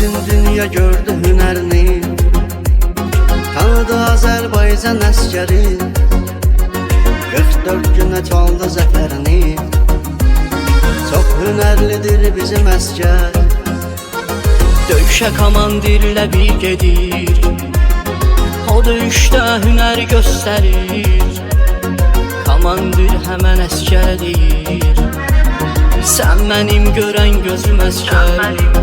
Bütün dünya gördü hünərini, tanıdı Azərbaycan əskəri. 44 günə çaldı zəfərini, çox hünərlidir bizim əskər. Döyüşə komandirlə bir gedir, o döyüşdə hünər göstərir. Komandir həmən əskərə deyir, sən mənim görən gözüm əskər.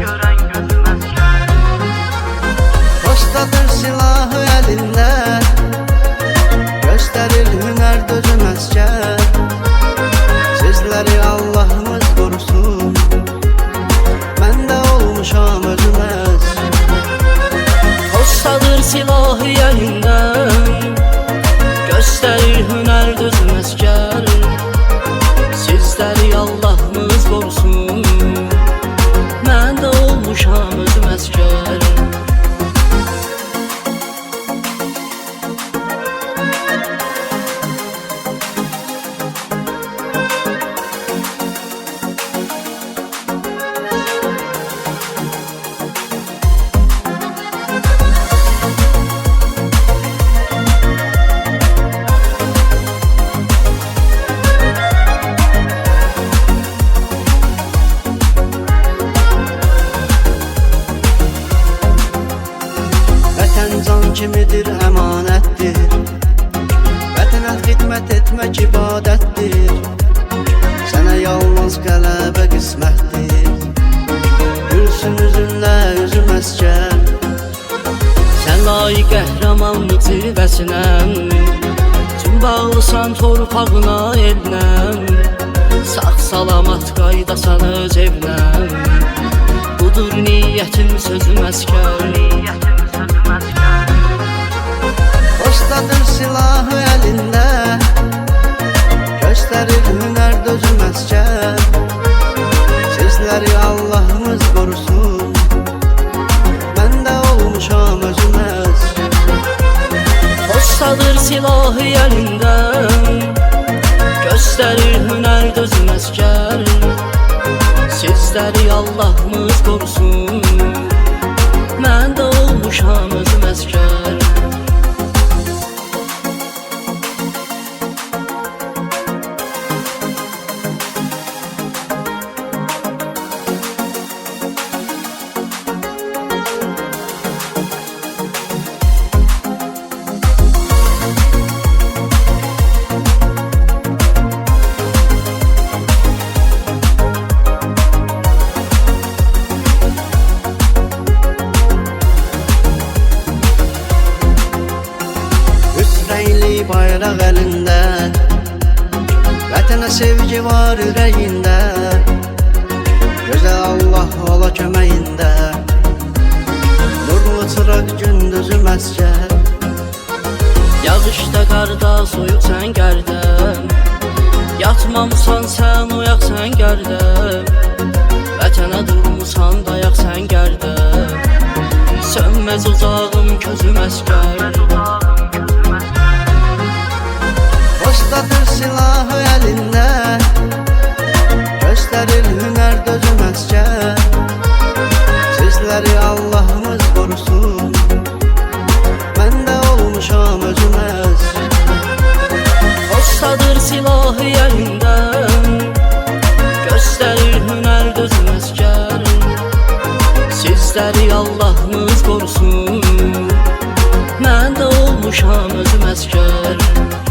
Postadır silahı əlində, göstərir hünər dözüm əskər. Sizləri Allahımız qorusun, mən də olmuşam özüm Postadır silahı əlindən, göstərir hünər dözüm əskər. Sizləri Allahımız qorusun, mən də olmuşam özüm əskər. Can kimidir, əmanətdir. Vətənə xidmət etmək ibadətdir. Sənə yalnız qələbə qismətdir. Gülsün üzünlə üzüm əskər. Sən layiq qəhrəmanlıq zirvəsinəm, tüm bağlısan torpağına elinəm. Sağ salamat qaydasan öz evinəm, budur niyyətim sözüm əskər. Postadır silahı əlində, göstərir hünər dözüm əskər. Sizləri Allahımız qorusun, mən də olmuşam özüm Postadır silahı əlindən, göstərir hünər dözüm əskər. Sizləri Allahımız qorusun, mən də olmuşam özüm əskər. Bayraq əlində, vətənə sevgi var ürəyində. Gözəl Allah ola köməyində, nurlu çıraq gündüzüm əskər. Yağışda qarda soyuq sən gərdəm, yatmamısan sən oyaq sən gərdəm. Vətənə durmusan dayaq sən gərdəm, sönməz ocağım közüm əskər. Postadır silahı əlində, göstərir hünər dözüm əskər. Sizləri Allahımız qorusun, mən də olmuşam özüm Postadır silahı əlindən, göstərir hünər dözüm əskər. Sizləri Allahımız qorusun, mən də olmuşam özüm əskər.